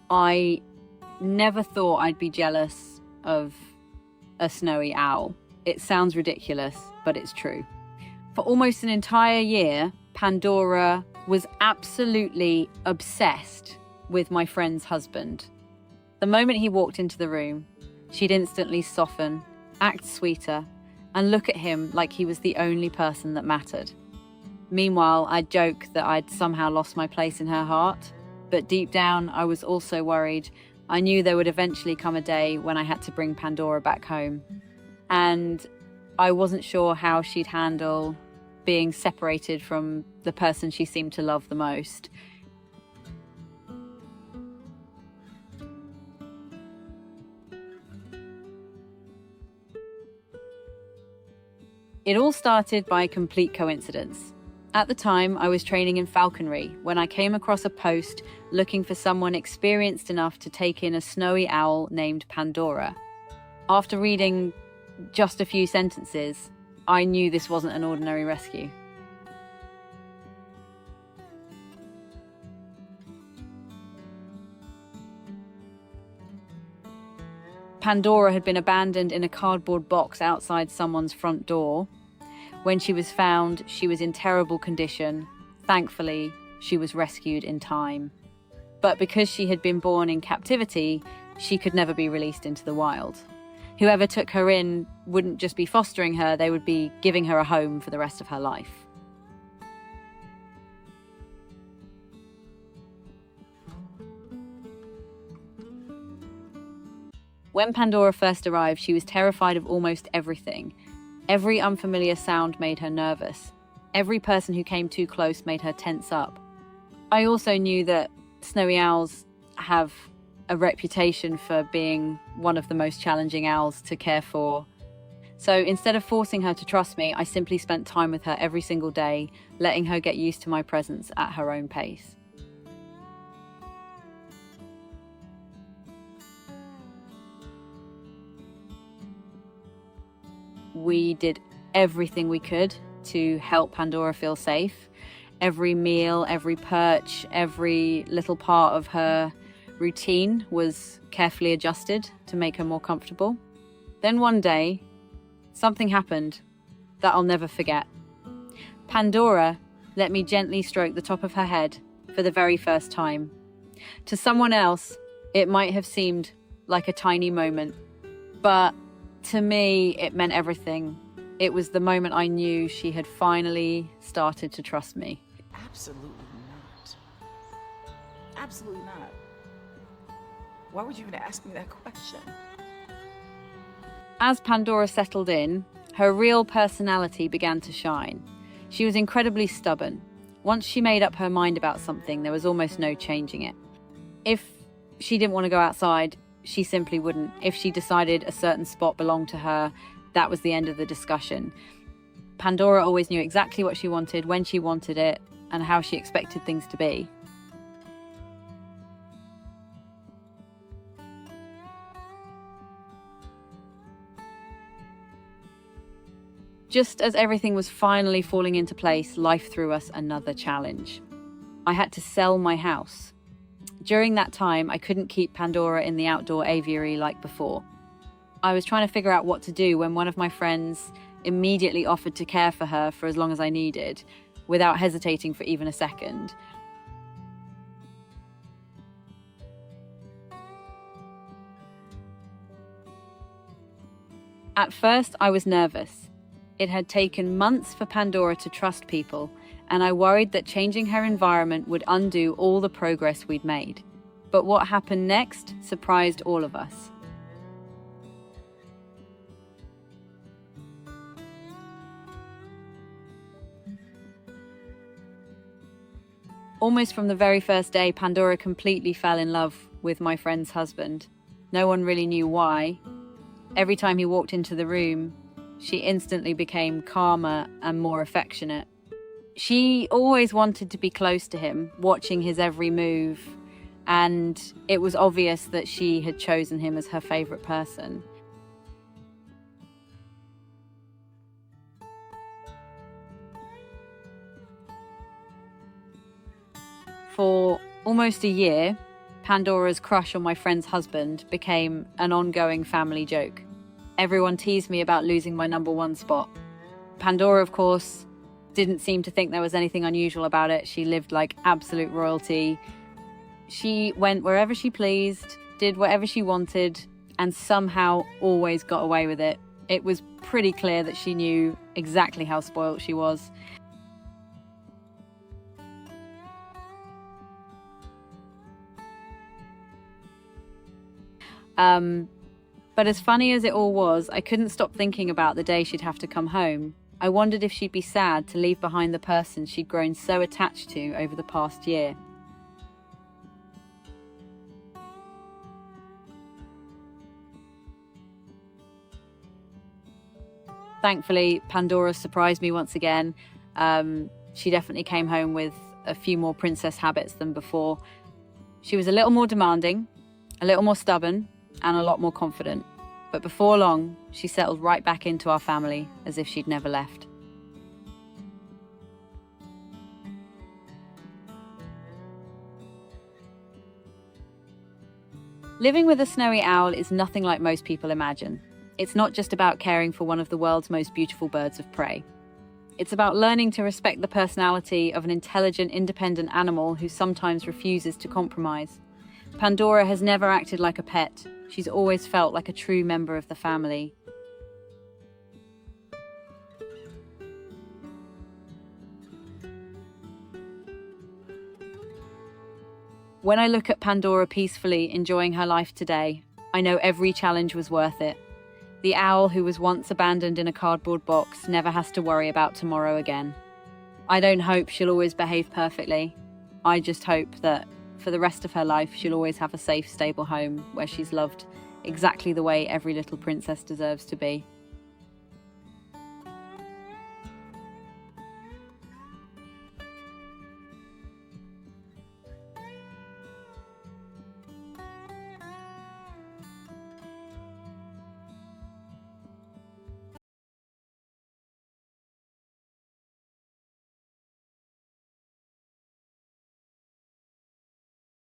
I never thought I'd be jealous of a snowy owl. It sounds ridiculous, but it's true. For almost an entire year, Pandora was absolutely obsessed with my friend's husband. The moment he walked into the room, she'd instantly soften, act sweeter, and look at him like he was the only person that mattered. Meanwhile, I'd joke that I'd somehow lost my place in her heart, but deep down, I was also worried. I knew there would eventually come a day when I had to bring Pandora back home, and I wasn't sure how she'd handle being separated from the person she seemed to love the most. It all started by complete coincidence. At the time, I was training in falconry when I came across a post looking for someone experienced enough to take in a snowy owl named Pandora. After reading just a few sentences, I knew this wasn't an ordinary rescue. Pandora had been abandoned in a cardboard box outside someone's front door. When she was found, she was in terrible condition. Thankfully, she was rescued in time. But because she had been born in captivity, she could never be released into the wild. Whoever took her in wouldn't just be fostering her, they would be giving her a home for the rest of her life. When Pandora first arrived, she was terrified of almost everything. Every unfamiliar sound made her nervous. Every person who came too close made her tense up. I also knew that snowy owls have a reputation for being one of the most challenging owls to care for. So instead of forcing her to trust me, I simply spent time with her every single day, letting her get used to my presence at her own pace. We did everything we could to help Pandora feel safe. Every meal, every perch, every little part of her routine was carefully adjusted to make her more comfortable. Then one day, something happened that I'll never forget. Pandora let me gently stroke the top of her head for the very first time. To someone else, it might have seemed like a tiny moment, but to me, it meant everything. It was the moment I knew she had finally started to trust me. Absolutely not. Absolutely not. Why would you even ask me that question? As Pandora settled in, her real personality began to shine. She was incredibly stubborn. Once she made up her mind about something, there was almost no changing it. If she didn't want to go outside, she simply wouldn't. If she decided a certain spot belonged to her, that was the end of the discussion. Pandora always knew exactly what she wanted, when she wanted it, and how she expected things to be. Just as everything was finally falling into place, life threw us another challenge. I had to sell my house. During that time, I couldn't keep Pandora in the outdoor aviary like before. I was trying to figure out what to do when one of my friends immediately offered to care for her for as long as I needed, without hesitating for even a second. At first, I was nervous. It had taken months for Pandora to trust people, and I worried that changing her environment would undo all the progress we'd made. But what happened next surprised all of us. Almost from the very first day, Pandora completely fell in love with my friend's husband. No one really knew why. Every time he walked into the room, she instantly became calmer and more affectionate. She always wanted to be close to him, watching his every move, and it was obvious that she had chosen him as her favorite person. For almost a year, Pandora's crush on my friend's husband became an ongoing family joke. Everyone teased me about losing my number one spot. Pandora, of course, didn't seem to think there was anything unusual about it. She lived like absolute royalty. She went wherever she pleased, did whatever she wanted, and somehow always got away with it. It was pretty clear that she knew exactly how spoilt she was. But as funny as it all was, I couldn't stop thinking about the day she'd have to come home. I wondered if she'd be sad to leave behind the person she'd grown so attached to over the past year. Thankfully, Pandora surprised me once again. She definitely came home with a few more princess habits than before. She was a little more demanding, a little more stubborn, and a lot more confident. But before long, she settled right back into our family as if she'd never left. Living with a snowy owl is nothing like most people imagine. It's not just about caring for one of the world's most beautiful birds of prey. It's about learning to respect the personality of an intelligent, independent animal who sometimes refuses to compromise. Pandora has never acted like a pet. She's always felt like a true member of the family. When I look at Pandora peacefully enjoying her life today, I know every challenge was worth it. The owl who was once abandoned in a cardboard box never has to worry about tomorrow again. I don't hope she'll always behave perfectly. I just hope that for the rest of her life, she'll always have a safe, stable home where she's loved exactly the way every little princess deserves to be.